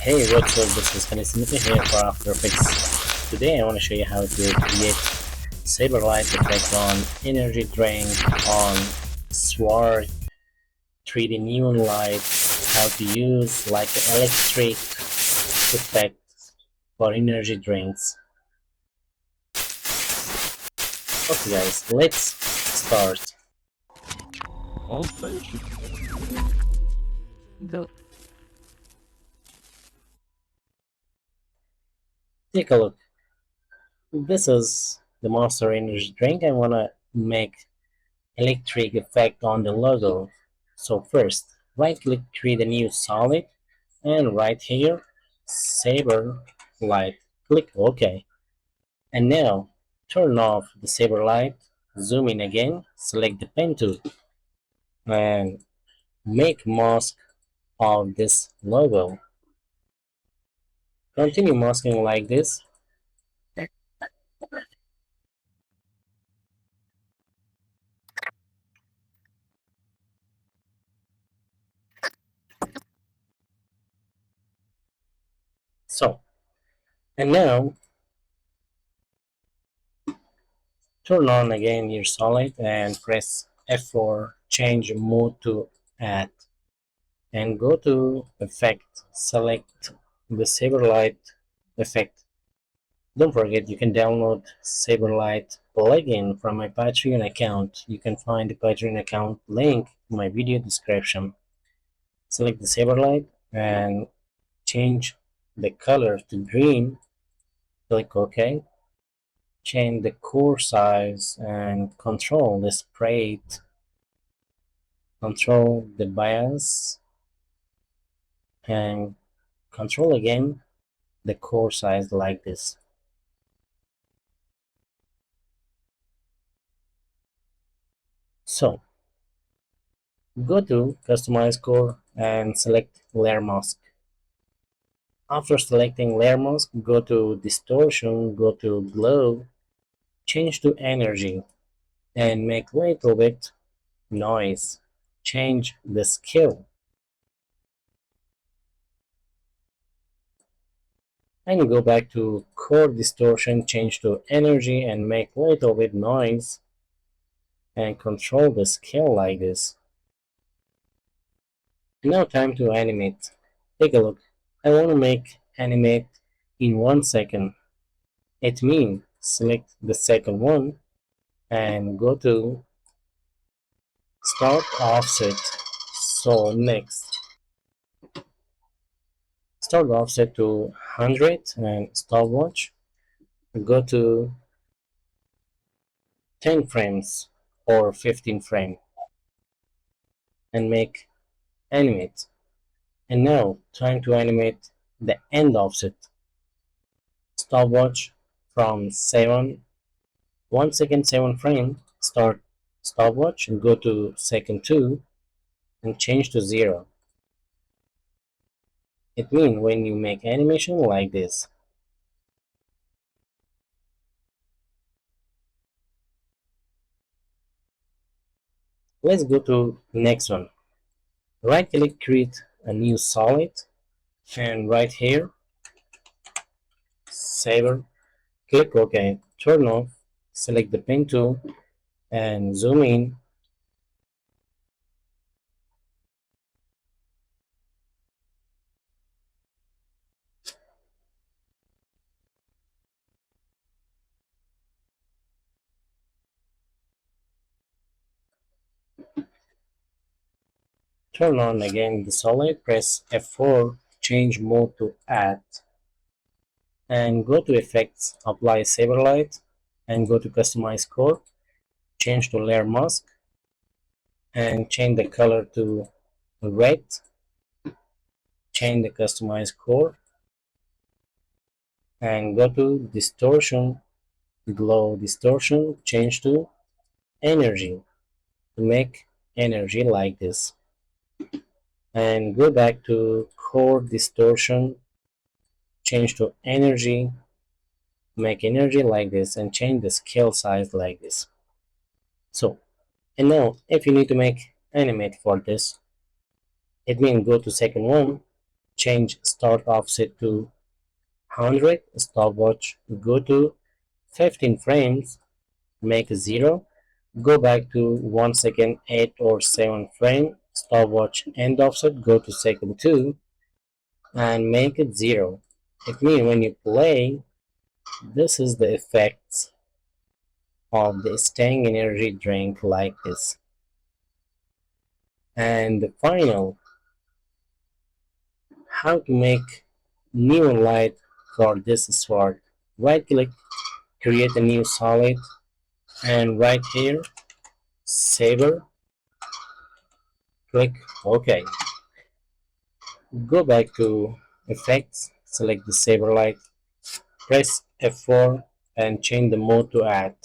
Hey, what's up? This is Khalil Sediqi here for After Effects. Today I want to show you how to create Saber light effect on energy drain, on sword, 3D neon light, how to use like electric effect for energy drains. Okay guys, let's start. Take a look. This is the Monster Energy Drink. I want to make electric effect on the logo. So first, right click, create a new solid, and right here, Saber light. Click OK. And now, turn off the Saber light, zoom in again, select the pen tool, and make mask of this logo. Continue masking like this. So, and now, turn on again your solid and press F4, change mode to add. And go to effect, select the Saberlight effect. Don't forget you can download Saberlight plugin from my Patreon account. You can find the Patreon account link in my video description. Select the Saberlight and change the color to green. Click OK. Change the core size and control the sprite. Control the bias and control again the core size like this. So go to customize core and select layer mask. After selecting layer mask, go to distortion, go to glow, change to energy and make little bit noise. Change the scale and go back to core distortion, change to energy and make little bit noise and control the scale like this. Now time to animate. Take a look. I want to make animate in 1 second. It means select the second one and go to start offset. So next, start offset to 100 and stopwatch. Go to 10 frames or 15 frame and make animate. And now time to animate the end offset. Stopwatch from 1 second 7 frame. Start stopwatch and go to second 2 and change to 0. It means when you make animation like this. Let's go to next one. Right click, create a new solid, and right here, Saber, click OK, turn off, select the pen tool, and zoom in. Turn on again the solid, press F4, change mode to add, and go to effects, apply Saber light, and go to customize core, change to layer mask, and change the color to red, change the customize core, and go to distortion, glow distortion, change to energy to make energy like this, and go back to core distortion, change to energy, make energy like this, and change the scale size like this. So, and now if you need to make animate for this, it means go to second one change start offset to 100, stopwatch go to 15 frames, make 0, go back to 1 second, 8 or 7 frame, stopwatch end offset go to second 2, and make it 0. It means when you play, this is the effects of the staying energy drink like this. And the final, how to make neon light for this sword. Right click, create a new solid, and right here, Saber, click OK. Go back to effects, select the Saber light, press F4 and change the mode to add.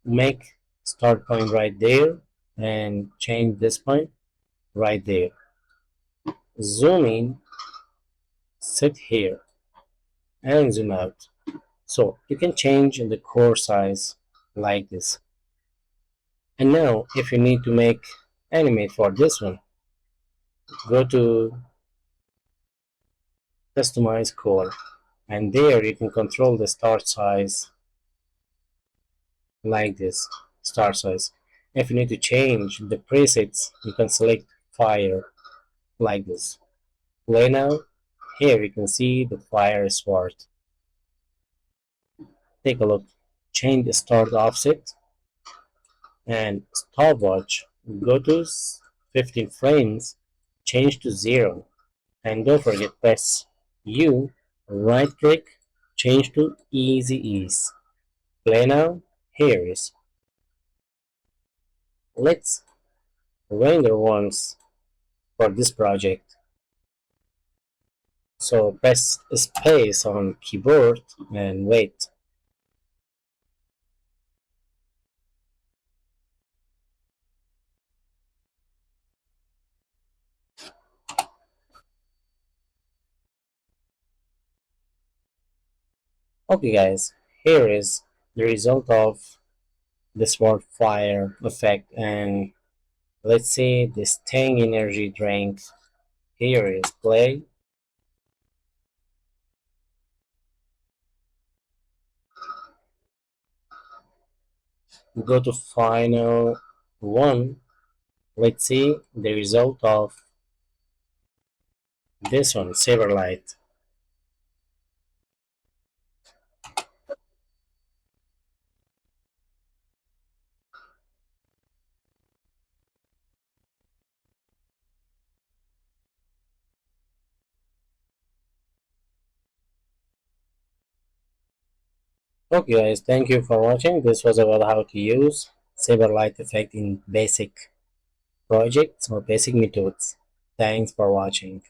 Make start point right there and change this point right there. Zoom in, sit here, and zoom out. So you can change the core size like this. And now if you need to make animate for this one, go to customize core, and there you can control the start size like this, start size. If you need to change the presets, you can select fire like this. Play now. Here you can see the fire sword. Take a look. Change the start offset and stopwatch. Go to 15 frames. Change to 0. And don't forget press U. Right click. Change to easy ease. Play now. Here is. Let's render once for this project. So press space on keyboard and wait. Okay guys, here is the result of the sword fire effect, and let's see the staying energy drink. Here is play. Go to final one. Let's see the result of this one, Saber Light. Okay guys, thank you for watching. This was about how to use Saber Light effect in basic projects or basic methods. Thanks for watching.